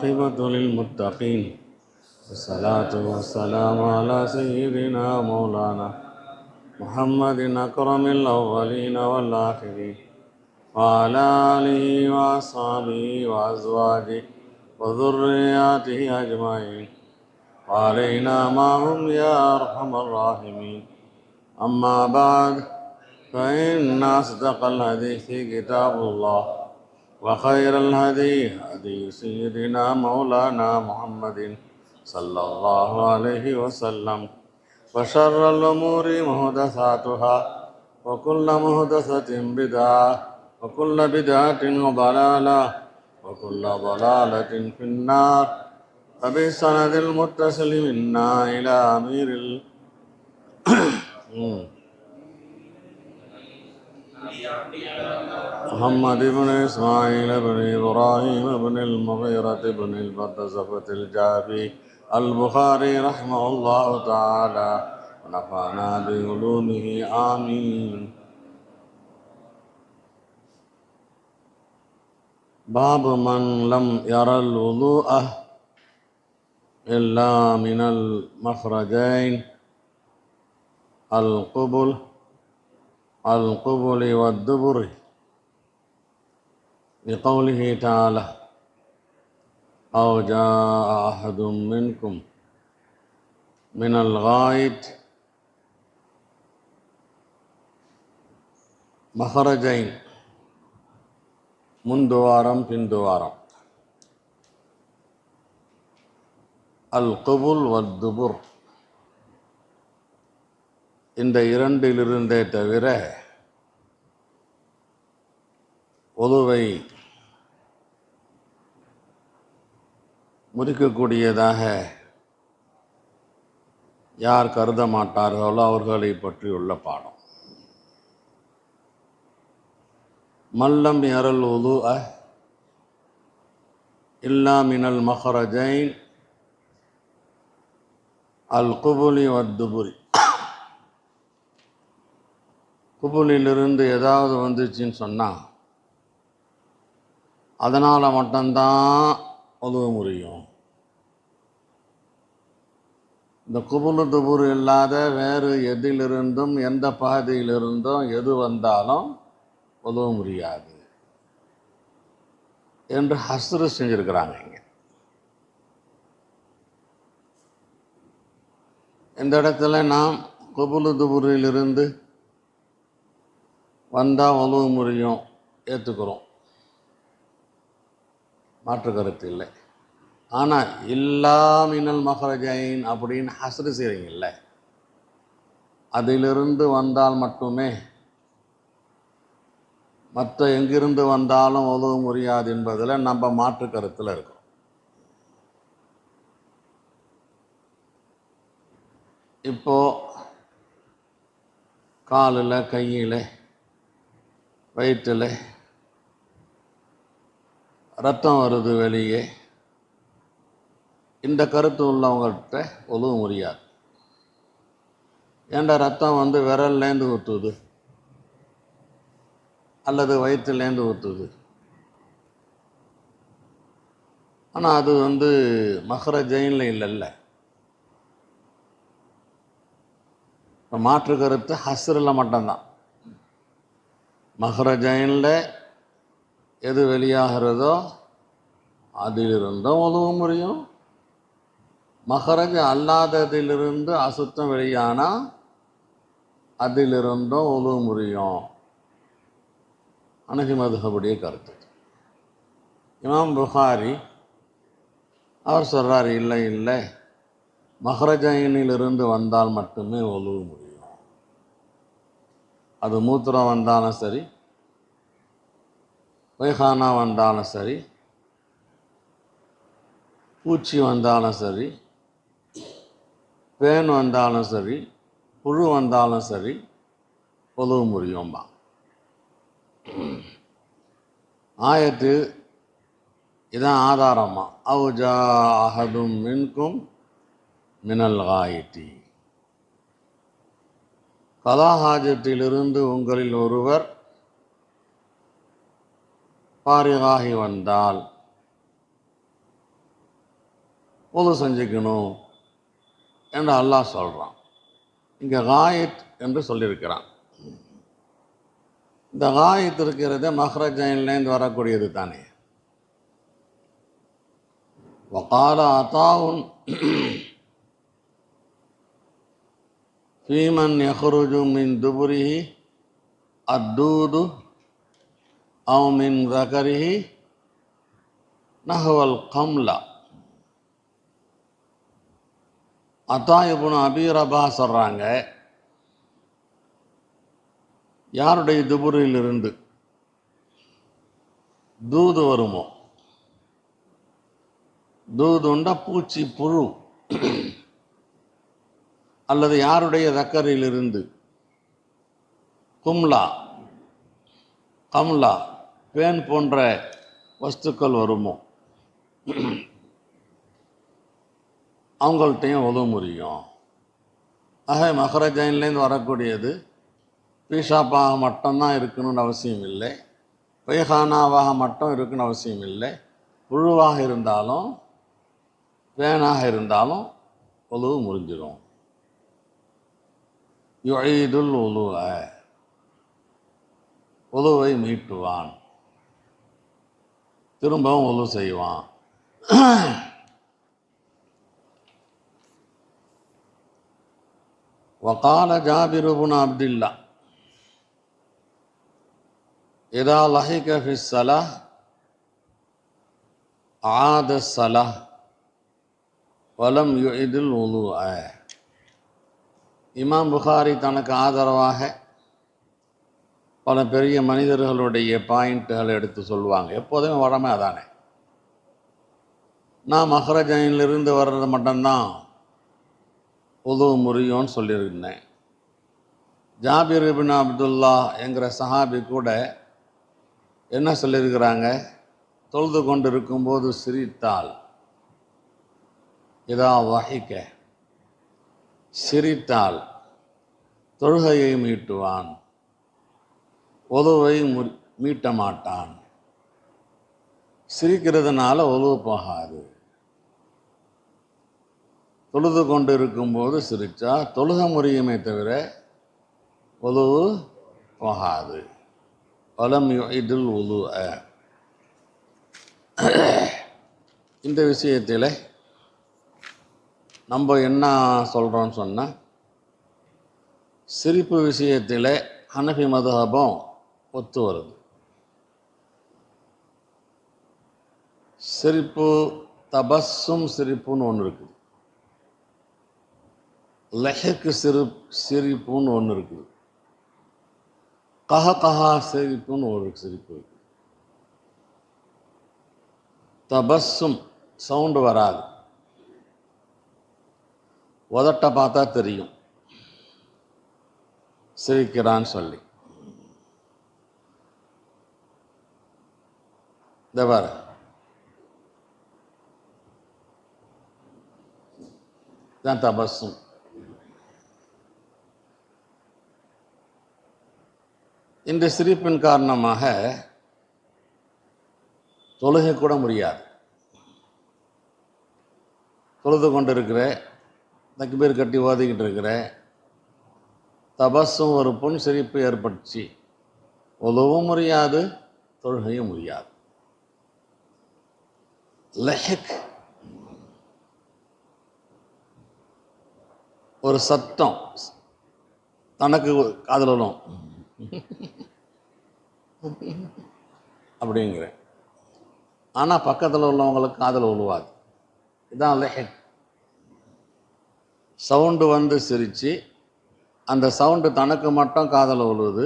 والعاقبة للمتقين والصلاة والسلام على سيدنا مولانا محمد أكرم الأولين والآخرين وعلى آله وأصحابه وأزواجه وذرياته أجمعين وعلينا معهم يا أرحم الراحمين. أما بعد، فإن أصدق الحديث كتاب الله وخير الهدي هدي سيدنا مولانا محمد صلى الله عليه وسلم وشر الأمور محدثاتها وكل محدثة بدعة وكل بدعة ضلالة وكل ضلالة في النار. فبسند المتصل منا إلى أمير محمد بن إسماعيل بن إبراهيم بن المغيرة بن البردزبة الجافي البخاري رحمه الله تعالى ونفعنا بعلومه آمين. باب من لم يرى الوضوء إلا من المخرجين القبل والدبر لقوله تعالى أو جاء أحد منكم من الغائط. மஹரஜைன் முன்துவாரம் பின்துவாரம், அல் குபுல் வத்துபுர் இந்த இரண்டிலிருந்தே தவிர ஒதுவை முறிக்கக்கூடியதாக யார் கருத மாட்டார்களோ அவர்களை பற்றியுள்ள பாடம். மல்லம் யரல் உதுஅ இல்லா மினல் மஹரஜைன் அல் குபுலி வத்துபுரி. குபுலிலிருந்து ஏதாவது வந்துச்சுன்னு சொன்னால் அதனால் மட்டும்தான் உதவ முடியும். இந்த குபுலு துபுரு இல்லாத வேறு எதிலிருந்தும் எந்த பாதையிலிருந்தும் எது வந்தாலும் உதவ முடியாது என்று ஹஸ்ரு செஞ்சுருக்கிறாங்க. இங்கே இந்த இடத்துல நாம் குபுலு துபுரிலிருந்து வந்தால் உதவ முடியும் ஏற்றுக்கிறோம், மாற்று கருத்து இல்லை. ஆனால் இல்லா மினல் மஹரஜைன் அப்படின்னு ஹஸ்ரு செய்கிறீங்கல்ல, அதிலிருந்து வந்தால் மட்டுமே, மற்ற எங்கிருந்து வந்தாலும் உதவ முடியாது என்பதில் நம்ம மாற்று கருத்தில் இருக்கோம். இப்போது காலில், கையில், வயிற்றில் ரத்தம் வருது வெளியே, இந்த கருத்து உள்ளவங்கள்ட்ட உதவ முடியாது. ஏன்டா ரத்தம் விரல்லேருந்து ஊற்றுது அல்லது வயிற்றுலேருந்து ஊற்றுது, ஆனால் அது மஹ்ரஜைனில் இல்லைல்ல. இப்போ மாற்று கருத்து ஹஸ்ரில் மட்டும்தான். மஹ்ரஜைனில் எது வெளியாகிறதோ அதிலிருந்தும் உதவ முடியும், மஹரஜ் அல்லாததிலிருந்து அசுத்தம் வெளியானால் அதிலிருந்தும் உதவ முடியும். ஹனஃபி மதுஹபுடைய கருத்து. இமாம் புகாரி அவர் சொல்கிறார், இல்லை இல்லை, மஹ்ரஜைனிலிருந்து வந்தால் மட்டுமே உதவ முடியும். அது மூத்திரம் வந்தாலும் சரி, பைகானா வந்தாலும் சரி, பூச்சி வந்தாலும் சரி, பேன் வந்தாலும் சரி, புழு வந்தாலும் சரி, உதவ முடியும்பா. ஆயத்து இதான் ஆதாரமா. அவு ஜா அஹதும் மின்கும் மினல் காயிட்டி. கலாஹாஜத்திலிருந்து உங்களில் ஒருவர் பாரிகாகி வந்தால் உது செஞ்சுக்கணும் என்று அல்லாஹ் சொல்கிறான். இங்கே காயித் என்று சொல்லியிருக்கிறான். இந்த காயித் இருக்கிறது மஹ்ரஜைன்லேருந்து வரக்கூடியது தானே. வகால அதாவுன் ஃபீமன் யஹ்ருஜு மின் துபுரிஹி அத்தூது அவ் மின் ஸகரிஹி நஹ்வல் கம்லா. அத்தா இப்னு அபீ ரபா சொல்கிறாங்க, யாருடைய துபுரிலிருந்து தூது வருமோ, தூதுண்டா பூச்சி புழு, அல்லது யாருடைய தக்கரிலிருந்து கும்லா கம்லா பேன் போன்ற வஸ்துக்கள் வருமோ, அவங்கள்ட்டையும் உதவ முடியும். ஆக மஹ்ரஜைன்லேருந்து வரக்கூடியது பீஷாப்பாக மட்டும்தான் இருக்கணும்னு அவசியம் இல்லை, பைஹானாவாக மட்டும் இருக்குன்னு அவசியம் இல்லை. புழுவாக இருந்தாலும் பேனாக இருந்தாலும் உதவு முறிஞ்சிடும். யுஈதுல் உலுவ, உலுவை மீட்டுவான், திரும்பவும் உலு செய்வான். வகால ஜாபிர் இப்னு அப்துல்லாஹ் இதா லஹிக ஃபி ஸலாஹ் ஆத ஸலாஹ் வலம் யுஇதுல் உலுஅ. இமாம் புகாரி தனக்கு ஆதரவாக பல பெரிய மனிதர்களுடைய பாயிண்ட்டுகளை எடுத்து சொல்லுவாங்க. எப்போதுமே வளமை அதானே. நான் மஹ்ரஜைனிலிருந்து வர்றது மட்டும்தான் உதுவு முறியும்னு சொல்லியிருந்தேன். ஜாபிர் இப்னு அப்துல்லா என்கிற சஹாபி கூட என்ன சொல்லியிருக்கிறாங்க, தொழுது கொண்டு இருக்கும்போது சிரித்தால், இதா வஹிக, சிரித்தால் தொழுகையை மீட்டுவான், உதுவை மீட்ட மாட்டான். சிரிக்கிறதுனால உதுவு போகாது. தொழுது கொண்டு இருக்கும்போது சிரித்தா தொழுக முறியுமே தவிர உதுவு போகாது. வலம் யுஇதுல் உலுஅ. இந்த விஷயத்தில் நம்ம என்ன சொல்கிறோன்னு சொன்னால், சிரிப்பு விஷயத்தில் ஹனஃபி மதுஹபம் ஒத்து வருது. சிரிப்பு தபஸ்ஸும் சிரிப்புன்னு ஒன்று இருக்குது, லஹக்கு சிரிப்புன்னு ஒன்று இருக்குது, கஹா சிரிப்புன்னு ஒரு சிரிப்பு இருக்குது. தபஸ்ஸும் சவுண்டு வராது, உதட்ட பார்த்தா தெரியும் சிரிக்கிறான்னு சொல்லி. இந்த பாரு, தான் தபஸ்ஸும். இந்த சிரிப்பின் காரணமாக தொழுகை கூட முடியாது. தொழுது கொண்டு இருக்கிற, தக்பீர் கட்டி ஓதிக்கிட்டு இருக்கிற, தபஸ்ஸும் ஒரு புன் சிரிப்பு ஏற்பட்டுச்சு, உதுவும் முடியாது, தொழுகையும் முடியாது. லஹக் ஒரு சத்தம் தனக்கு காதில் விழும் அப்படிங்கிற, ஆனால் பக்கத்தில் உள்ளவங்களுக்கு காதில் விழுவாது. இதுதான் லஹக். சவுண்டு வந்து சிரித்து அந்த சவுண்டு தனக்கு மட்டும் காதில் விழுவுது,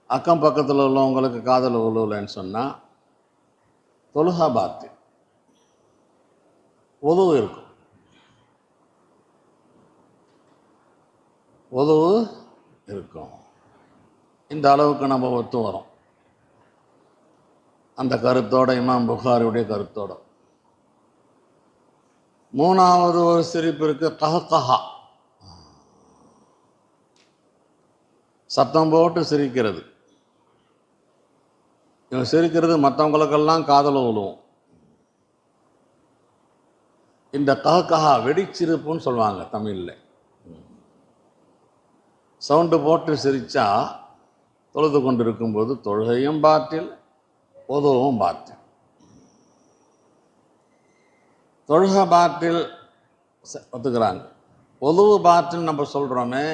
அக்கம் பக்கத்தில் உள்ளவங்களுக்கு காதில் விழுவலைன்னு சொன்னால் தொழுகா பாத்து, உதுவு இருக்கும். உதுவு இருக்கும். இந்த அளவுக்கு நம்ம ஒத்து வரோம் அந்த கருத்தோட, இமாம் புகாரியுடைய கருத்தோட. மூணாவது ஒரு சிரிப்பு இருக்கு, கஹ்கஹா, சத்தம் போட்டு சிரிக்கிறது. இவன் சிரிக்கிறது மற்றவங்களுக்கெல்லாம் காதல விழுவும். இந்த கஹா வெடிச்சிருப்புன்னு சொல்லுவாங்க தமிழில். சவுண்டு போட்டு சிரித்தா தொழுது கொண்டு இருக்கும்போது தொழுகையும் பாட்டில், உதவும் பாட்டில். தொழுகை பாட்டில் ஒத்துக்கிறாங்க. உதவு பாட்டில் நம்ம சொல்கிறோமே,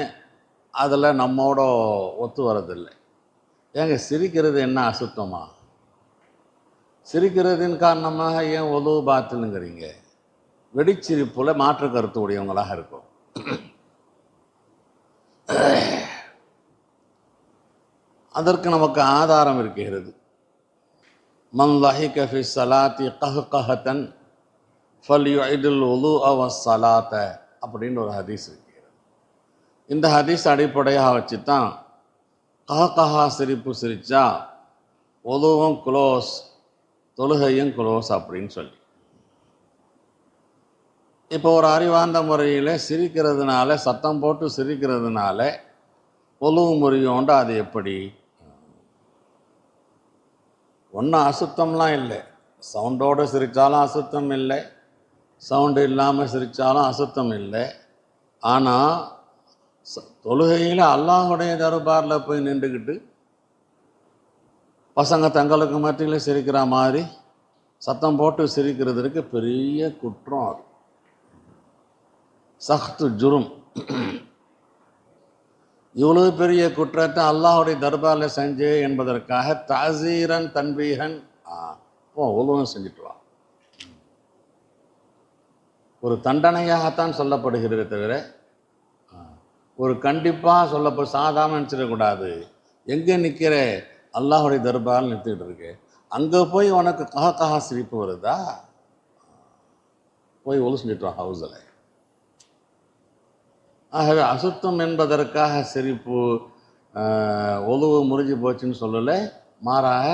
அதில் நம்மோட ஒத்து வரதில்லை. ஏங்க சிரிக்கிறது என்ன அசுத்தமா? சிரிக்கிறதின் காரணமாக ஏன் உதவு பாட்டிலுங்கிறீங்க? வெடிச்சிரிப்பில் மாற்று கருத்து உடையவங்களாக இருக்கும். அதற்கு நமக்கு ஆதாரம் இருக்கிறது. மன் லஹிக ஃபி ஸலாத்தி கஹ்கஹதன் ஃபல்யுஇதுல் வுதுஅ வஸ்ஸலாத்த அப்படின்னு ஒரு ஹதீஸ் இருக்கிறது. இந்த ஹதீஸ் அடிப்படையாக வச்சு தான் கஹ்கஹா சிரிப்பு சிரித்தா வுதுவும் க்ளோஸ், தொழுகையும் க்ளோஸ் அப்படின்னு சொல்லி. இப்போ ஒரு அறிவார்ந்த முறையில் சிரிக்கிறதுனால, சத்தம் போட்டு சிரிக்கிறதுனால வுது முறியோண்டு அது எப்படி? ஒன்றும் அசுத்தம்லாம் இல்லை. சவுண்டோடு சிரித்தாலும் அசுத்தம் இல்லை, சவுண்டு இல்லாமல் சிரித்தாலும் அசுத்தம் இல்லை. ஆனால் தொழுகையில் அல்லாஹுடைய தர்பாரில் போய் நின்றுக்கிட்டு பசங்க தங்களுக்கு மத்தியில் சிரிக்கிற மாதிரி சத்தம் போட்டு சிரிக்கிறதுக்கு பெரிய குற்றம். அது சஹ்து ஜுரும். இவ்வளோ பெரிய குற்றத்தை அல்லாஹுடைய தர்பாரில் செஞ்சே என்பதற்காக தாசீரன் தன்பீகன் உலகம் செஞ்சுட்டு வா, ஒரு தண்டனையாகத்தான் சொல்லப்படுகிறது தவிர ஒரு கண்டிப்பாக சொல்லப்போ சாதாரண நினச்சிடக்கூடாது. எங்கே நிற்கிற? அல்லாஹுடைய தர்பாரில் நிறுத்திக்கிட்டு இருக்கு. அங்கே போய் உனக்கு கஹா சிரிப்பு வருதா? போய் ஒழு செஞ்சுட்டு வா ஹவுஸில். ஆகவே அசுத்தம் என்பதற்காக சிரிப்பு ஒழுவு முறிஞ்சு போச்சுன்னு சொல்லலை, மாறாக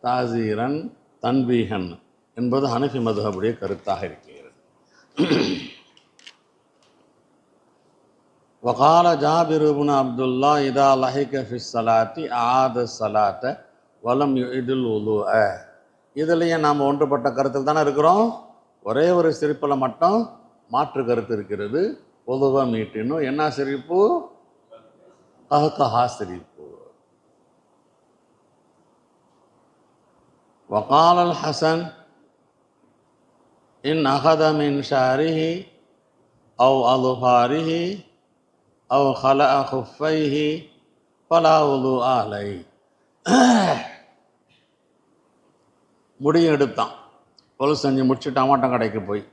தாசீரன் தன்பீகன் என்பது ஹனஃபி மதுஹபுடைய கருத்தாக இருக்கிறது. வகால ஜாபிர் இப்னு அப்துல்லா இதா லஹிக ஃபி ஸலாத்தி ஆத ஸலாத்த வலம் யுஇதுல் வுதுஅ. இதுலேயே நாம் ஒன்றுபட்ட கருத்தில் தானே இருக்கிறோம். ஒரே ஒரு சிரிப்பில் மட்டும் மாற்று கருத்து இருக்கிறது. பொதுவா மீட்டினும் என்ன சிரிப்பு? கஹ்கஹா சிரிப்பு. وقال الحسن إن أخذ من شعره أو أظفاره أو خلع خفيه فلا وضوء عليه. முடியும் எடுத்தான், பொழு செஞ்சு முடிச்சுட்டு டமாட்டம் கடைக்கு போய்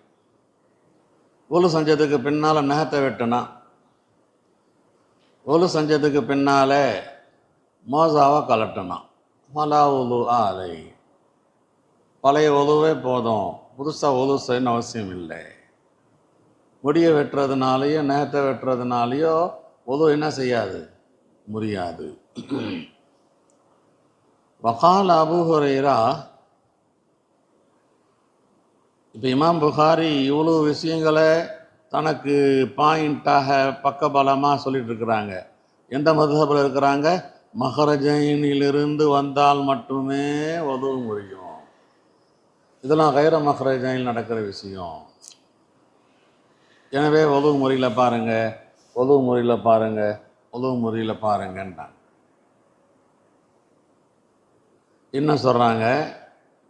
ஒலு செஞ்சதுக்கு பின்னால் நகத்தை வெட்டினான். ஒலு செஞ்சதுக்கு பின்னால் மோசாவை கலட்டினான். மலா ஒலு ஆலை, பழைய ஒலுவே போதும், புதுசாக ஒலு செய்யணும் அவசியம் இல்லை. முடியை வெட்டுறதுனாலையோ நகத்தை வெட்டுறதுனாலையோ ஒலு என்ன செய்யாது? முறியாது. வகால் அபூ ஹுரைரா. இப்போ இமாம் புகாரி இவ்வளோ விஷயங்களை தனக்கு பாயிண்டாக பக்கபலமாக சொல்லிட்டு இருக்கிறாங்க. எந்த மதுஹபில் இருக்கிறாங்க? மஹரஜைனிலிருந்து வந்தால் மட்டுமே வுது முறியும். இதெல்லாம் கைர மஹரஜைனில் நடக்கிற விஷயம். எனவே வுது முறையில் பாருங்கள், வுது முறையில் பாருங்கள், வுது முறையில் பாருங்கன்றாங்க. இன்னும் சொல்கிறாங்க,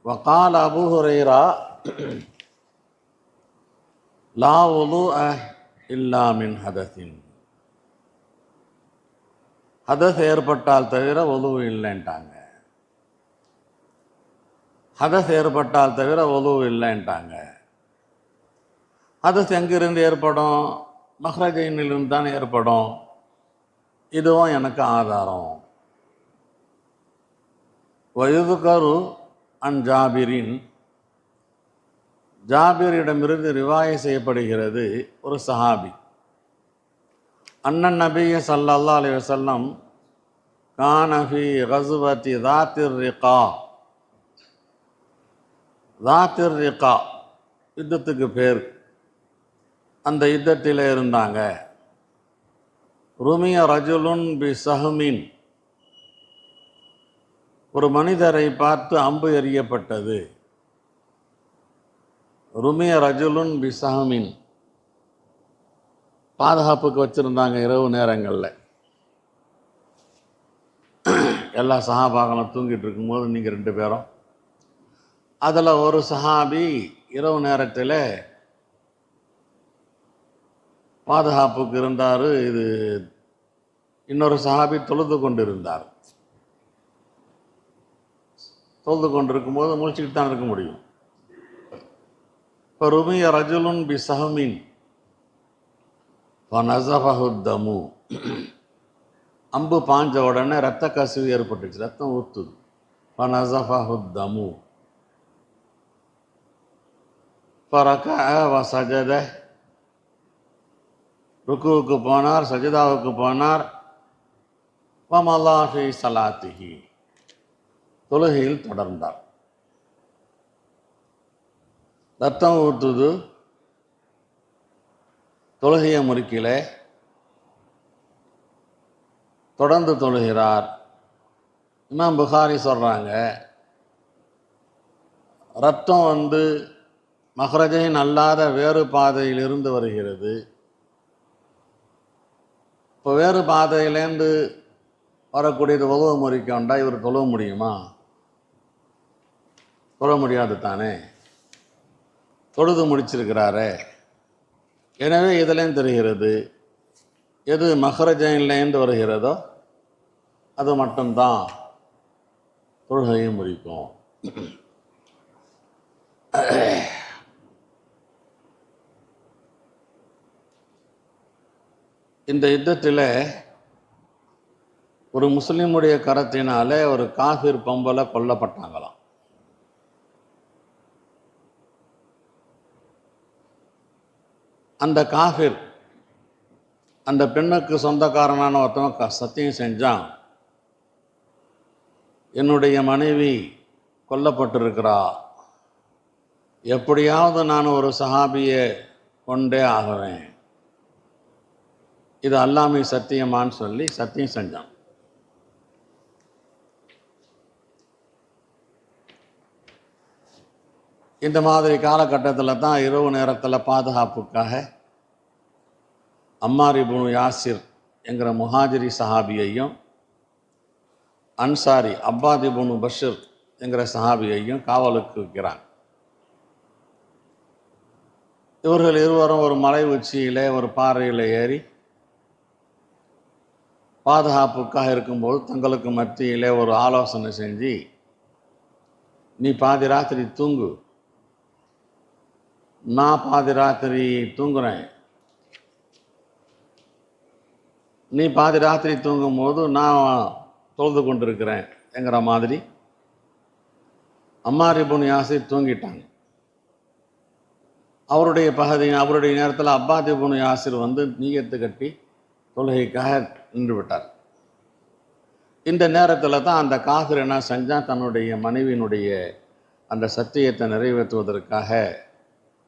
வகால் அபூ ஹுரைரா லா வுதுஅ இல்லா மின் ஹதஸின். ஹதஸ் ஏற்பட்டால் தவிர வுது இல்லைன்ட்டாங்க. ஹதஸ் ஏற்பட்டால் தவிர வுது இல்லைன்ட்டாங்க. ஹதஸ் எங்கிருந்து ஏற்படும்? மஹ்ரஜைனிலிருந்து தான் ஏற்படும். இதுவும் எனக்கு ஆதாரம். வயுதுகரு அன் ஜாபிரின். ஜாபிரிடமிருந்து ரிவாய செய்யப்படுகிறது ஒரு சஹாபி. அண்ணன் நபிய ஸல்லல்லாஹு அலைஹி வஸல்லம் கான ஃபீ கஸ்வத்தி தாத்திர் ரிகா. தாத்திர் ரிகா யுத்தத்துக்கு பேர். அந்த யுத்தத்தில் இருந்தாங்க. ருமிய ரஜுலுன் பி சஹ்மின். ஒரு மனிதரை பார்த்து அம்பு எறியப்பட்டது. ருமிய ரஜுலுன் பிசஹமின், பாதுகாப்புக்கு வச்சுருந்தாங்க இரவு நேரங்களில். எல்லா சஹாபாக்களும் தூங்கிட்டு இருக்கும்போது நீங்கள் 2 பேரும், அதில் ஒரு சஹாபி இரவு நேரத்தில் பாதுகாப்புக்கு இருந்தார். இது இன்னொரு சஹாபி தொழுது கொண்டு இருந்தார். தொழுது கொண்டு இருக்கும்போது முழிச்சுக்கிட்டு தான் இருக்க முடியும். இப்போ ருமிய ரஜுலுன் பி சஹமின் நஸஃபஹுத்தமு, அம்பு பாஞ்ச உடனே ரத்த கசிவு ஏற்பட்டுச்சு, ரத்தம் ஊத்துது. நஸஃபஹுத்தமு ஃபரகஅ வஸஜத, ருக்குவுக்கு போனார், சஜிதாவுக்கு போனார். வமல்லா ஃபீ ஸலாத்திஹி, தொழுகையில் தொடர்ந்தார். ரத்தம் ஊற்றுது, தொழுகையை முறிக்கல, தொடர்ந்து தொழுகிறார். இமாம் புகாரி சொல்கிறாங்க, ரத்தம் மஹ்ரஜைன் அல்லாத வேறு பாதையிலிருந்து வருகிறது. இப்போ வேறு பாதையிலேருந்து வரக்கூடியது உதவ முறிக்கொண்டா இவர் தொழ முடியுமா? தொழ முடியாது தானே, தொழுது முடிச்சிருக்கிறாரே. எனவே இதுலேயும் தெரிகிறது, எது மஹ்ரஜைன்லேருந்து வருகிறதோ அது மட்டும்தான் தொழுகையை முறிக்கும். இந்த யுத்தத்தில் ஒரு முஸ்லீமுடைய கரத்தினாலே ஒரு காஃபிர் பொம்பளை கொல்லப்பட்டாங்களாம். அந்த காஃபிர் அந்த பெண்ணுக்கு சொந்தக்காரனான ஒருத்தவன் சத்தியம் செஞ்சான், என்னுடைய மனைவி கொல்லப்பட்டிருக்கிறா, எப்படியாவது நான் ஒரு சஹாபியை கொண்டே ஆகுவேன், இது அல்லாமை சத்தியமான்னு சொல்லி சத்தியம் செஞ்சான். இந்த மாதிரி காலகட்டத்தில் தான் இரவு நேரத்தில் பாதுகாப்புக்காக அம்மார் இப்னு யாசிர் என்கிற முஹாஜிரி சஹாபியையும் அன்சாரி அப்பாத் இப்னு பஷீர் என்கிற சஹாபியையும் காவலுக்கு வைக்கிறாங்க. இவர்கள் இருவரும் ஒரு மலை உச்சியிலே ஒரு பாறையில் ஏறி பாதுகாப்புக்காக இருக்கும்போது தங்களுக்கு மத்தியிலே ஒரு ஆலோசனை செஞ்சு, நீ பாதி ராத்திரி தூங்கு, நான் பாதி ராத்திரி தூங்குறேன், நீ பாதி ராத்திரி தூங்கும்போது நான் தொழுது கொண்டிருக்கிறேன் என்கிற மாதிரி அம்மார் இப்னு யாசிர் தூங்கிட்டாங்க. அவருடைய நேரத்தில் அப்பாத் இப்னு யாசிர் நீயத்து கட்டி தொழுகைக்காக நின்று விட்டார். இந்த நேரத்தில் தான் அந்த காஃபிர் என்ன செஞ்சான், தன்னுடைய மனைவியினுடைய அந்த சத்தியத்தை நிறைவேற்றுவதற்காக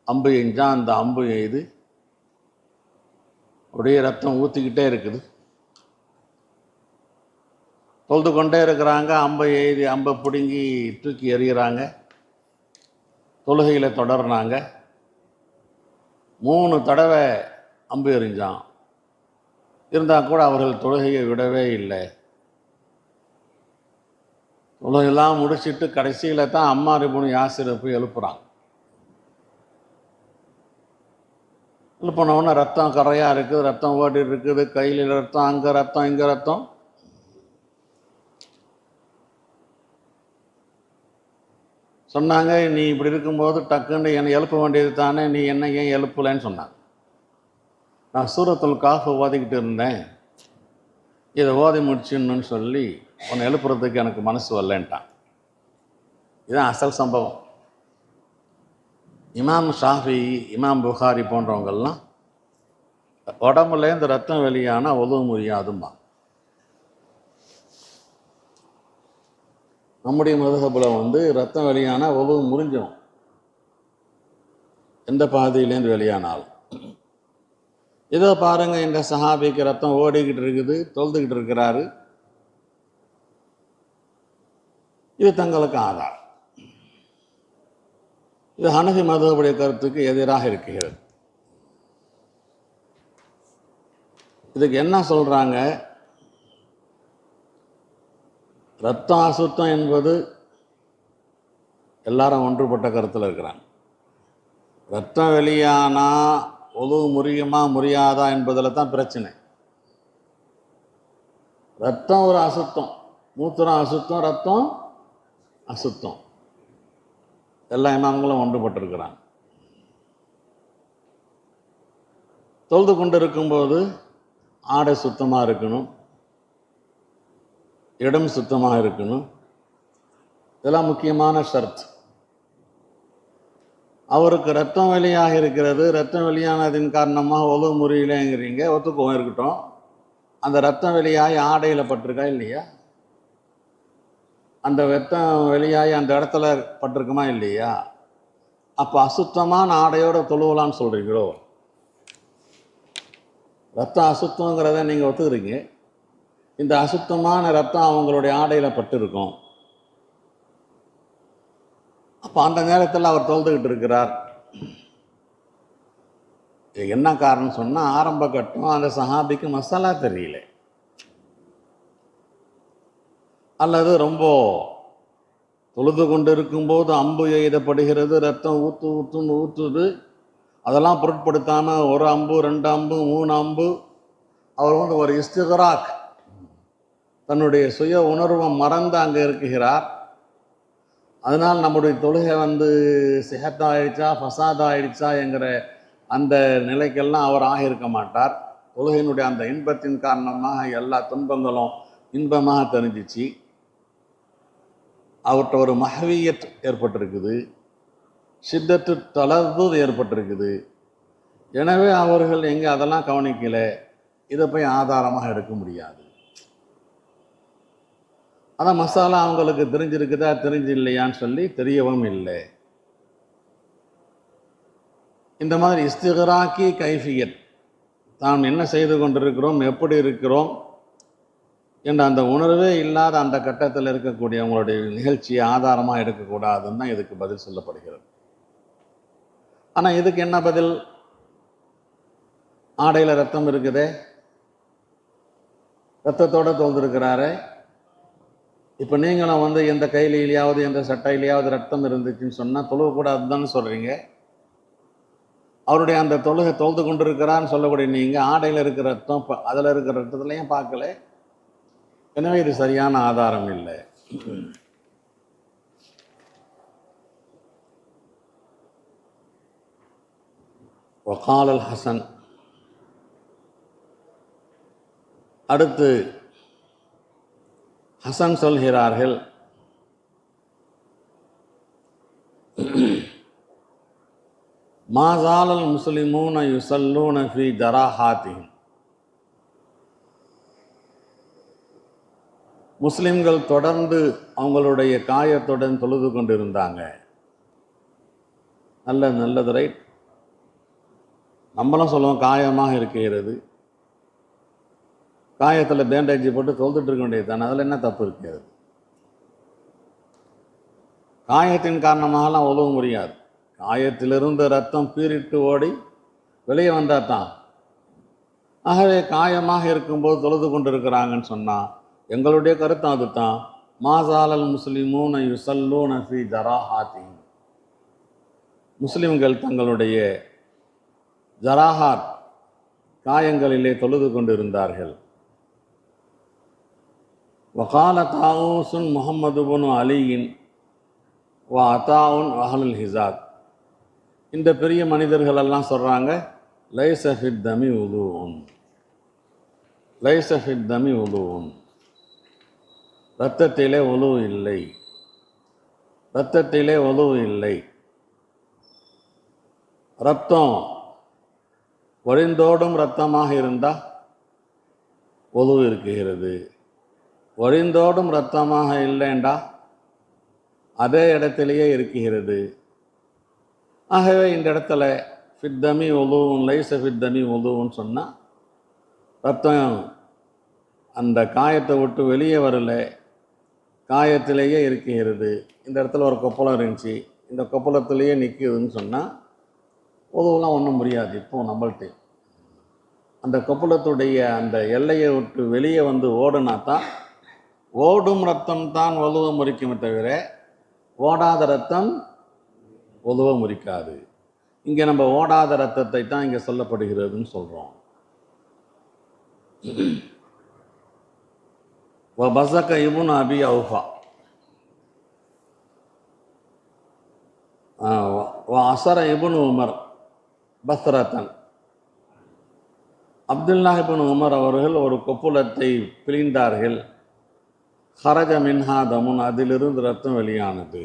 அம்பு எஞ்சான். அந்த அம்பு எய்து அப்படியே ரத்தம் ஊற்றிக்கிட்டே இருக்குது. தொழுது கொண்டே இருக்கிறாங்க, அம்பை பிடுங்கி தூக்கி எறிகிறாங்க, தொழுகையில் தொடர்னாங்க. 3 தடவை அம்பு எறிஞ்சான். இருந்தால் கூட அவர்கள் தொழுகையை விடவே இல்லை. தொழுகையெல்லாம் முடிச்சுட்டு கடைசியில் தான் அம்மார் இப்னு யாசிரை போய் எழுப்புறாங்க. எழுப்பினவுடனே ரத்தம் கரையாக இருக்குது, ரத்தம் ஓடிட்டு இருக்குது, கையில் ரத்தம், அங்கே ரத்தம், இங்கே ரத்தம். சொன்னாங்க, நீ இப்படி இருக்கும்போது டக்குன்னு என்னை எழுப்ப வேண்டியது தானே, நீ என்ன ஏன் எழுப்பலைன்னு சொன்னாங்க. நான் சூரத்துல் காஃப் ஓதிக்கிட்டு இருந்தேன், இதை ஓதி முடிச்சுன்னு சொல்லி உன்னை எழுப்புறதுக்கு எனக்கு மனசு வரலன்ட்டான். இதுதான் அசல் சம்பவம். இமாம் ஷாஃபி, இமாம் புகாரி போன்றவங்கள்லாம் உடம்புலேருந்து ரத்தம் வெளியானால் உதவ முடியாதுமா. நம்முடைய மதுஹபில் ரத்தம் வெளியானால் உதவு முறிஞ்சிடும், எந்த பாதையிலேருந்து வெளியானாலும். இதோ பாருங்க, இந்த சஹாபிக்கு ரத்தம் ஓடிக்கிட்டு இருக்குது, தொழுதுகிட்டு இருக்கிறாரு, இது தங்களுக்கு ஆதாரம். இது ஹனஃபி மதுஹபுடைய கருத்துக்கு எதிராக இருக்கிறது. இதுக்கு என்ன சொல்கிறாங்க, ரத்தம் அசுத்தம் என்பது எல்லாரும் ஒன்றுபட்ட கருத்தில் இருக்கிறாங்க. ரத்தம் வெளியானா ஒழு முறியுமா முறியாதா என்பதில் தான் பிரச்சனை. ரத்தம் ஒரு அசுத்தம், மூத்திரம் அசுத்தம், ரத்தம் அசுத்தம், எல்லா இமாம்களும் ஒன்றுபட்டிருக்கிறாங்க. தொழுது கொண்டு இருக்கும்போது ஆடை சுத்தமாக இருக்கணும், இடம் சுத்தமாக இருக்கணும், இதெல்லாம் முக்கியமான ஷர்த். அவருக்கு ரத்தம் வெளியாக இருக்கிறது, ரத்தம் வெளியானதின் காரணமாக ஒழு முறியிலேங்கிறீங்க, ஒத்துக்குவோம், இருக்கட்டும். அந்த ரத்தம் வெளியாகி ஆடையில் பட்டிருக்கா இல்லையா? அந்த ரத்தம் வெளியாகி அந்த இடத்துல பட்டிருக்குமா இல்லையா? அப்போ அசுத்தமான ஆடையோட தொழுவலான்னு சொல்கிறீங்களோ? ரத்தம் அசுத்தங்கிறத நீங்கள் ஒத்துக்கிறீங்க, இந்த அசுத்தமான ரத்தம் அவங்களுடைய ஆடையில் பட்டிருக்கும். அப்போ அந்த நேரத்தில் அவர் தொழுதுகிட்டு இருக்கிறார். என்ன காரணம் சொன்னால், ஆரம்ப கட்டம் அந்த சஹாபிக்கு மசாலா தெரியல, அல்லது ரொம்ப தொழுது கொண்டு இருக்கும்போது அம்பு எய்தப்படுகிறது, ரத்தம் ஊற்றுன்னு ஊற்றுது, அதெல்லாம் பொருட்படுத்தாமல் ஒரு அம்பு, 2 அம்பு, 3 அம்பு, அவர் ஒரு இஸ்திகராக், தன்னுடைய சுய உணர்வை மறந்து அங்கே இருக்குகிறார். அதனால் நம்முடைய தொழுகை சிஹத்தாயிடுச்சா ஃபசாதாயிடுச்சா என்கிற அந்த நிலைக்கெல்லாம் அவர் ஆகியிருக்க மாட்டார். தொழுகையினுடைய அந்த இன்பத்தின் காரணமாக எல்லா துன்பங்களும் இன்பமாக தெரிஞ்சிச்சு. அவர்கிட்ட ஒரு மஹவியத் ஏற்பட்டிருக்குது, ஷித்தத்து தளர்வு ஏற்பட்டிருக்குது. எனவே அவர்கள் எங்கே அதெல்லாம் கவனிக்கலை, இதை போய் ஆதாரமாக எடுக்க முடியாது. ஆனால் மசாலா அவங்களுக்கு தெரிஞ்சிருக்குதா தெரிஞ்சு இல்லையான்னு சொல்லி தெரியவும் இல்லை. இந்த மாதிரி இஸ்திகராக்கி கைஃபியத், தான் என்ன செய்து கொண்டிருக்கிறோம், எப்படி இருக்கிறோம் என்ற அந்த உணர்வே இல்லாத அந்த கட்டத்தில் இருக்கக்கூடியவங்களுடைய நிகழ்ச்சியை ஆதாரமாக எடுக்கக்கூடாதுன்னு தான் இதுக்கு பதில் சொல்லப்படுகிறது. ஆனால் இதுக்கு என்ன பதில்? ஆடையில் ரத்தம் இருக்குதே, ரத்தத்தோடு தொழுந்திருக்கிறாரு. இப்போ நீங்களும் எந்த கையிலையாவது எந்த சட்டையிலையாவது ரத்தம் இருந்துச்சுன்னு சொன்னால் தொழுகக்கூடாதுன்னு சொல்கிறீங்க. அவருடைய அந்த தொழுது கொண்டு இருக்கிறான்னு சொல்லக்கூடிய நீங்கள் ஆடையில் இருக்கிற ரத்தம் அதில் இருக்கிற ரத்தத்துலையும் பார்க்கல. எனவே இது சரியான ஆதாரம் இல்லை. வகால் அல் ஹசன், அடுத்து ஹசன் சொல்கிறார்கள், மாசாலல் முஸ்லிமூன யுசல்லூன ஃபி ஜராஹாத்திஹிம், முஸ்லிம்கள் தொடர்ந்து அவங்களுடைய காயத்துடன் தொழுது கொண்டிருந்தாங்க. நல்லது, ரைட். நம்மளும் சொல்லுவோம் காயமாக இருக்கிறது, காயத்தில் பேண்டேஜ் போட்டு தொழுதுட்டு இருக்க வேண்டியது தானே, அதில் என்ன தப்பு இருக்கிறது? காயத்தின் காரணமாகலாம் உதவ முடியாது. காயத்திலிருந்து ரத்தம் பீறிட்டு ஓடி வெளியே வந்தால் தான். ஆகவே காயமாக இருக்கும்போது தொழுது கொண்டு இருக்கிறாங்கன்னு சொன்னால் எங்களுடைய கருத்தம் அது தான். மாசாலல் முஸ்லிமூன யுசல்லூன ஃபி ஜராஹாத்திஹிம், முஸ்லிம்கள் தங்களுடைய ஜராஹாத் காயங்களிலே தொழுது கொண்டிருந்தார்கள். வகால தாவூசுன் முஹம்மது புன் அலியின் வ அத்தாவுன் அஹ்லுல் ஹிசாத், இந்த பெரிய மனிதர்களெல்லாம் சொல்கிறாங்க, லைஸ ஃபித் தமி உதுவுன், லைஸ ஃபித் தமி உதுவுன், இரத்தத்திலே உது இல்லை, இரத்தத்திலே உது இல்லை. இரத்தம் வழிந்தோடும் இரத்தமாக இருந்தால் உது இருக்குகிறது, வழிந்தோடும் இரத்தமாக இல்லைண்டா அதே இடத்திலேயே இருக்குகிறது. ஆகவே இந்த இடத்துல ஃபித்தமி உதுவும் லைஸ ஃபித்தமி உதுவுன்னு சொன்னால் ரத்தம் அந்த காயத்தை விட்டு வெளியே வரல, காயத்திலேயே இருக்குகிறது. இந்த இடத்துல ஒரு கொப்பளம் இருந்துச்சு, இந்த கொப்பளத்திலேயே நிற்குதுன்னு சொன்னால் உதவுலாம் ஒன்றும் முடியாது. இப்போ நம்மள்ட்ட அந்த கொப்பளத்துடைய அந்த எல்லையை விட்டு வெளியே வந்து ஓடுனா தான், ஓடும் ரத்தம் தான் உதவ முறிக்குமே தவிர ஓடாத ரத்தம் உதவ முறிக்காது. இங்கே நம்ம ஓடாத ரத்தத்தை தான் இங்கே சொல்லப்படுகிறதுன்னு சொல்கிறோம். வபஸக இப்னு அபி அவுஃபா அசர இப்னு உமர் பஸ்ரத்தன். அப்துல்லாஹ் இப்னு உமர் அவர்கள் ஒரு கொப்புளத்தை பிழிந்தார்கள். ஹரஜ மின்ஹா தமுன், அதிலிருந்து ரத்தம் வெளியானது.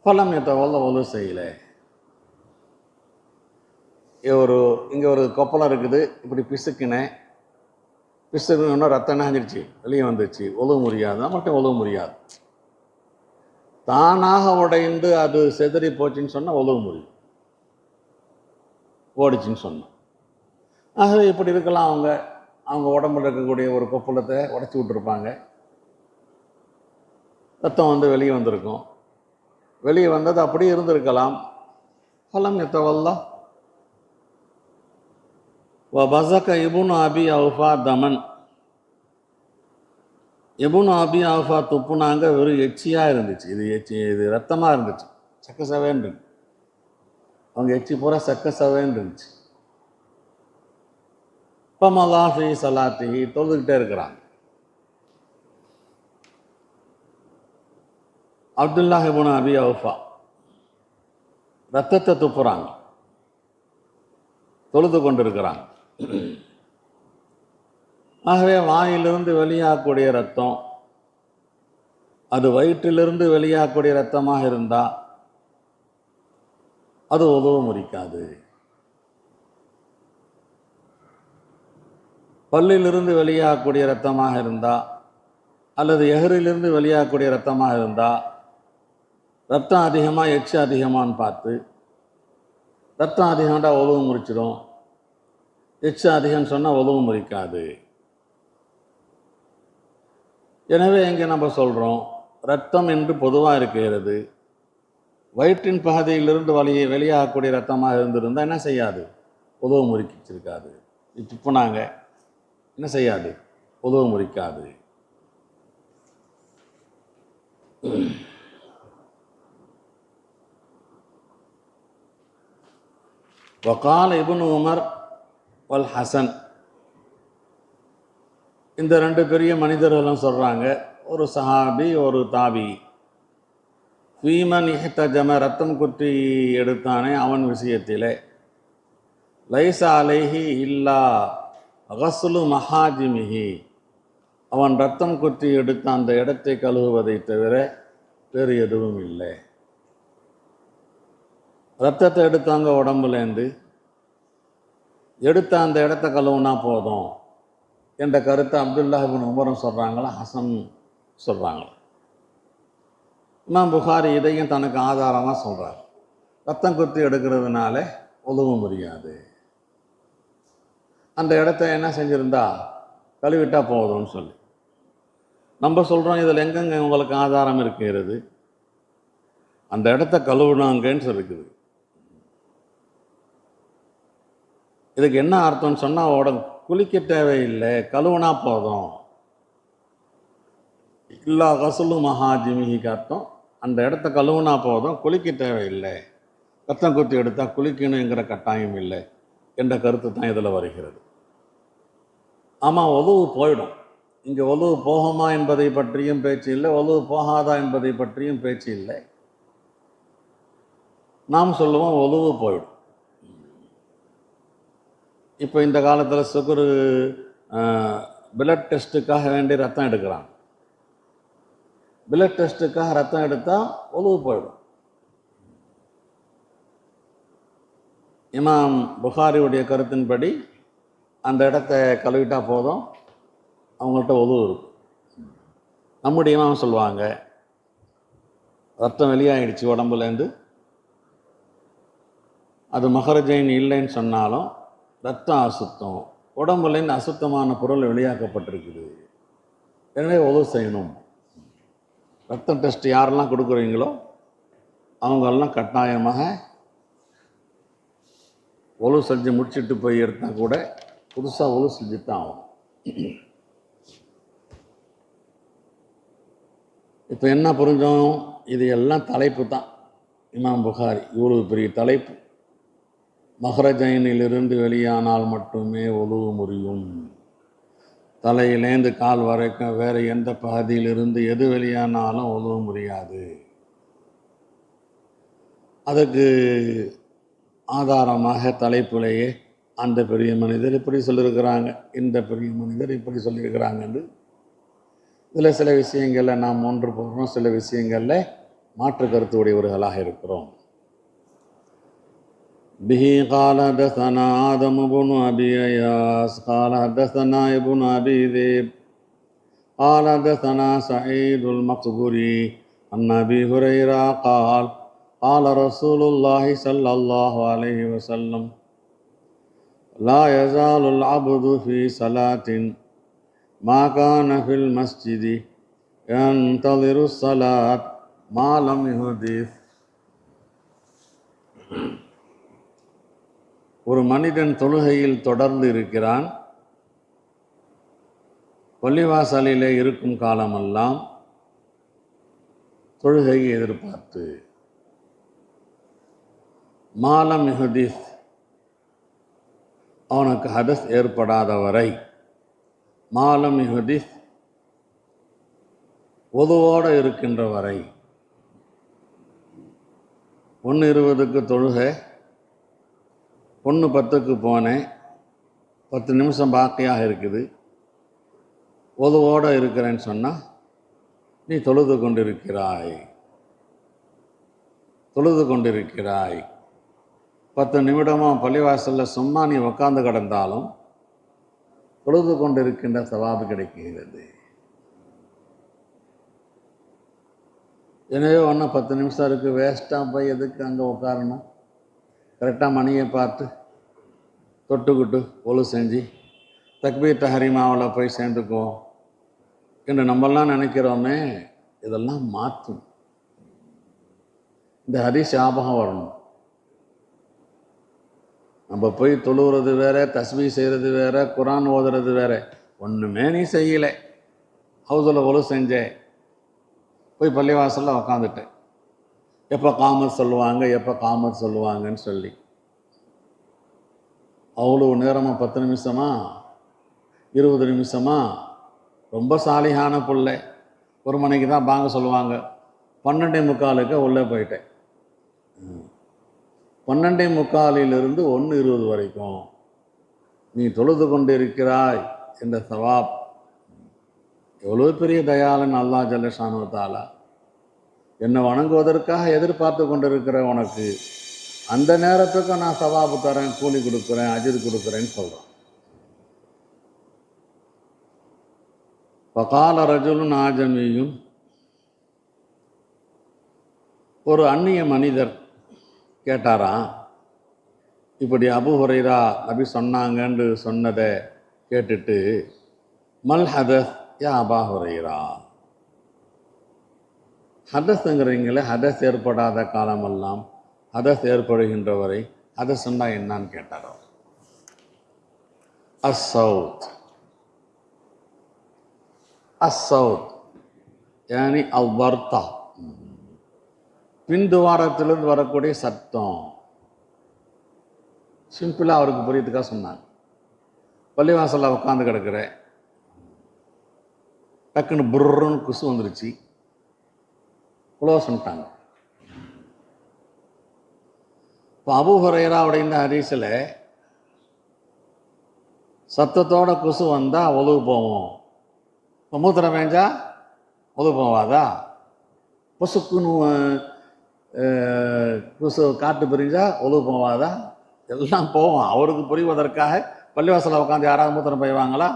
பலம் எத்தவல்ல ஒழு செய்யல. இங்கே ஒரு கொப்பளம் இருக்குது, இப்படி பிசுக்கினேன், பிசுக்குன்னா ரத்தம் நனைஞ்சிருச்சு, வெளியே வந்துச்சு, ஒழுவ முடியாது. மட்டும் ஒழுவ முடியாது. தானாக உடைந்து அது செதறி போச்சுன்னு சொன்னால் ஒழுவ முடியும், ஓடிச்சின்னு சொன்னோம். ஆகவே இப்படி இருக்கலாம். அவங்க உடம்புல இருக்கக்கூடிய ஒரு கொப்பளத்தை உடச்சி விட்டுருப்பாங்க, ரத்தம் வந்து வெளியே வந்திருக்கும். வெளியே வந்தது அப்படியே இருந்திருக்கலாம். பலம் எத்தவல்லா வபஸக இப்னு அபி அவுஃபா தமன். இப்னு அபி அவுஃபா துப்புனாங்க, வெறும் எச்சியாக இருந்துச்சு. இது ரத்தமாக இருந்துச்சு, சக்க சவேன்னு இருக்கு. அவங்க எச்சி பூரா சக்க சவேன்னு இருந்துச்சு. பமலாஃபி சலாத்தி, தொழுதுகிட்டே இருக்கிறாங்க. அப்துல்லாஹ் இப்னு அபி அவுஃபா ரத்தத்தை துப்புறாங்க, தொழுது கொண்டு இருக்கிறாங்க. ஆகவே வாயிலிருந்து வெளியாகக்கூடிய ரத்தம் அது வயிற்றிலிருந்து வெளியாகக்கூடிய ரத்தமாக இருந்தால் அது உதவ முறிக்காது. பல்லிலிருந்து வெளியாகக்கூடிய ரத்தமாக இருந்தால் அல்லது எஹரிலிருந்து வெளியாகக்கூடிய ரத்தமாக இருந்தால், ரத்தம் அதிகமாக எச்சு அதிகமானு பார்த்து, ரத்தம் அதிகம்டா உதவு முறிச்சிடும், எச்சு அதிகம்னு சொன்னால் உதவு முறிக்காது. எனவே இங்கே நம்ம சொல்கிறோம், ரத்தம் என்று பொதுவாக இருக்கிறது. வயிற்றின் பகுதியிலிருந்து வெளியாகக்கூடிய ரத்தமாக இருந்திருந்தால் என்ன செய்யாது, உதவு முறிச்சிருக்காது. இப்போ நாங்கள் என்ன செய்யாது, உதவு முறிக்காது. வகால இப்னு உமர் வல் ஹசன், இந்த ரெண்டு பெரிய மனிதர்களும் சொல்கிறாங்க, ஒரு சஹாபி ஒரு தாபி. ஃபீமன் இஹ்தஜம, ரத்தம் குத்தி எடுத்தானே அவன் விஷயத்திலே, லைச அலைஹி இல்லா கஸ்லு மஹாஜிமிஹி, அவன் ரத்தம் குத்தி எடுத்த அந்த இடத்தை கழுவுவதை தவிர வேறு எதுவும் இல்லை. ரத்தத்தை எடுத்தாங்க உடம்புலேருந்து, எடுத்த அந்த இடத்த கழுவுனா போதும் என்ற கருத்தை அப்துல்லாஹ் இப்னு உமரும் சொல்கிறாங்களா, ஹசன் சொல்கிறாங்களா. இமாம் புகாரி இதையும் தனக்கு ஆதாரமாக சொல்கிறார். ரத்தம் குத்தி எடுக்கிறதுனால உதவ முடியாது, அந்த இடத்த என்ன செஞ்சுருந்தா கழுவிட்டா போதும்னு சொல்லி. நம்ம சொல்கிறோம், இதில் எங்கெங்க உங்களுக்கு ஆதாரம் இருக்கிறது, அந்த இடத்த கழுவுனாங்கன்னு சொல்லிருக்குது. இதுக்கு என்ன அர்த்தம்னு சொன்னால், உடம்பு குளிக்க தேவையில்லை, கழுவுனா போதும். இல்லா கசுலு மஹாஜிமிக்கு அர்த்தம் அந்த இடத்த கழுவுனா போதும், குளிக்க தேவையில்லை, ரத்தம் குத்தி எடுத்தால் குளிக்கணுங்கிற கட்டாயம் இல்லை என்ற கருத்து தான் இதில் வருகிறது. ஆமாம், ஒழுவு போயிடும். இங்கே ஒழுவு போகுமா என்பதை பற்றியும் பேச்சு இல்லை, ஒழுவு போகாதா என்பதை பற்றியும் பேச்சு இல்லை. நாம் சொல்லுவோம் ஒழுவு போயிடும். இப்போ இந்த காலத்தில் சுகரு பிளட் டெஸ்ட்டுக்காக வேண்டி ரத்தம் எடுக்கிறாங்க. பிளட் டெஸ்ட்டுக்காக ரத்தம் எடுத்தால் ஒழுவு போயிடும். இமாம் புகாரியுடைய கருத்தின்படி அந்த இடத்த கழுவிட்டா போதும், அவங்கள்ட்ட ஒழுவு இருக்கும். நம்முடைய இமாம் சொல்லுவாங்க, ரத்தம் வெளியாகிடுச்சு உடம்புலேருந்து, அது மஹரஜைன் இல்லைன்னு சொன்னாலும் ரத்தம் அசுத்தம், உடம்புலேருந்து அசுத்தமான பொருள் வெளியாக்கப்பட்டிருக்குது, எனவே ஒழுவு செய்யணும். ரத்தம் டெஸ்ட் யாரெல்லாம் கொடுக்குறீங்களோ அவங்கெல்லாம் கட்டாயமாக ஒழு செஞ்சு முடிச்சுட்டு போய் எடுத்தால் கூட புதுசாக ஒழு செஞ்சு தான் ஆகும். இப்போ என்ன புரிஞ்சோம்? இது எல்லாம் தலைப்பு தான். இமாம் புகாரி இவ்வளவு பெரிய தலைப்பு. மஹ்ரஜைனிலிருந்து வெளியானால் மட்டுமே ஒழு முறியும். தலையிலேந்து கால் வரைக்கும் வேறு எந்த பகுதியிலிருந்து எது வெளியானாலும் ஒழு முறியாது. அதுக்கு ஆதாரமாக தலைப்பிலேயே அந்த பெரிய மனிதர் இப்படி சொல்லியிருக்கிறாங்க, இந்த பெரிய மனிதர் இப்படி சொல்லியிருக்கிறாங்கன்னு. இதில் சில விஷயங்களில் நாம் ஒன்று போகிறோம், சில விஷயங்களில் மாற்று கருத்து உடையவர்களாக இருக்கிறோம். பிஹி قال حدثنا آدم بن أبي إياس قال حدثنا ابن أبي ذئب قال حدثنا سعيد المقبري عن أبي هريرة قال قال رسول الله صلى الله عليه وسلم لا يزال العبد في صلاة ما كان في المسجد ينتظر الصلاة ما لم يحدث. ஒரு மனிதன் தொழுகையில் தொடர்ந்து இருக்கிறான். பள்ளிவாசலிலே இருக்கும் காலமெல்லாம் தொழுகையை எதிர்பார்த்து. மாலம் யுஹதிஸ், அவனுக்கு ஹதஸ் ஏற்படாத வரை. மாலம் யுஹதிஸ், ஒதுவோடு இருக்கின்ற வரை. 1:20 தொழுகை, 1:10 போனேன், 10 நிமிஷம் பாக்கியாக இருக்குது, ஒதுவோடு இருக்கிறேன்னு சொன்னால் நீ தொழுது கொண்டிருக்கிறாய். 10 நிமிடமாக பள்ளிவாசலில் சும்மா நீ உட்காந்து கிடந்தாலும் தொழுது கொண்டிருக்கின்ற சவாபு கிடைக்கிறது. எனவே ஒன்றும் 10 நிமிஷம் இருக்குது, வேஸ்ட்டாக போய் எதுக்கு அங்கே உட்காரணும்? கரெக்டாக மணியை பார்த்து தொட்டுக்கிட்டு ஒழு செஞ்சு தக்பீர் தஹரீமாவில் போய் சேர்ந்துக்குவோம் என்று நம்மெல்லாம் நினைக்கிறோமே. இதெல்லாம் மாற்றும். இந்த ஹதீஸ் ஞாபகம் வரணும். நம்ம போய் தொழுகிறது வேற, தஸ்பீ செய்கிறது வேற, குரான் ஓதுறது வேற. ஒன்றுமே நீ செய்யலை, ஹவுஸில் ஒழு செஞ்சேன், போய் பள்ளிவாசலில் உக்காந்துட்டேன், எப்போ காமத் சொல்லுவாங்கன்னு சொல்லி அவ்வளோ நேரமாக 10 நிமிஷமா 20 நிமிஷமா? ரொம்ப சாலிகான பிள்ளை. 1 மணிக்கு தான் பாங்க சொல்லுவாங்க, 12:45 உள்ளே போயிட்டேன். 12:45 1:20 வரைக்கும் நீ தொழுது கொண்டு இருக்கிறாய் என்ற சவாப். எவ்வளோ பெரிய தயாளன் அல்லாஹ் ஜல்ல ஷானு தஆலா. என்னை வணங்குவதற்காக எதிர்பார்த்து கொண்டிருக்கிற உனக்கு அந்த நேரத்துக்கு நான் சவாபு தரேன், கூலி கொடுக்குறேன், அஜிர் கொடுக்குறேன்னு சொல்கிறேன். ஃபகால ரஜுலுன் ஆஜமியும், ஒரு அந்நிய மனிதர் கேட்டாராம். இப்படி அபூ ஹுரைரா நபி சொன்னாங்கன்னு சொன்னதை கேட்டுட்டு, மல் ஹதஸ் யா அபா ஹுரைரா, ஹதஸுங்கிறீங்களே, ஹதஸ் ஏற்படாத காலமெல்லாம் ஹதஸ் ஏற்படுகின்ற வரை ஹதஸ்ன்னா என்னான்னு கேட்டாரோ. அஸ்ஸவுத் யானி அவ்வர்த்தா, பின்துவாரத்திலிருந்து வரக்கூடிய சத்தம். சிம்பிளாக அவருக்கு புரியத்துக்காக சொன்னாங்க. பள்ளிவாசலில் உட்காந்து கிடக்கிறேன், டக்குன்னு புர்ருன்னு குசு வந்துருச்சு, க்ளோஸ் பண்ணிட்டாங்க. இப்போ அபூ ஹுரைராவுடைய இந்த ஹதீஸில் சத்தத்தோட குசு வந்தால் ஒழுகு போவோம். இப்போ மூத்திரம் வேஞ்சா ஒழுகு போவாதா? பொசுக்குன்னு குசு காட்டு பிரிஞ்சா ஒழுகு போவாதா? எல்லாம் போவோம். அவருக்கு புரிவதற்காக பள்ளிவாசலில் உட்காந்து யாராவது மூத்திரம் பெய்வாங்களா?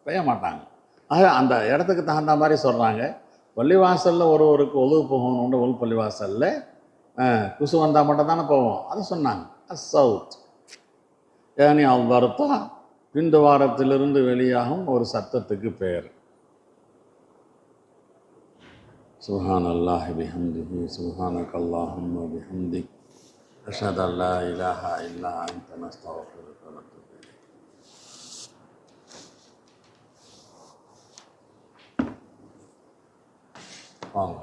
பெய்ய மாட்டாங்க. ஆக அந்த இடத்துக்கு தகுந்த மாதிரி சொல்கிறாங்க. பள்ளிவாசலில் ஒருவருக்கு ஒழுகு போகணுன்னு உள் பள்ளிவாசலில் குசு வந்தால் மட்டும் தானே போவோம். அதை சொன்னாங்க. அஸ்ஸவுத் ஏனி அவ்வர்த்தா, பின்துவாரத்திலிருந்து வெளியாகும் ஒரு சத்தத்துக்கு பெயர். சுப்ஹானல்லாஹி பிஹம்திஹி சுப்ஹானக்கல்லாஹும்ம பிஹம்திக் அஷ்ஹது அன் லா இலாஹா இல்லா அன்த நஸ்தக்ஃபிருக வ நத்தூபு இலைக். வாங்க.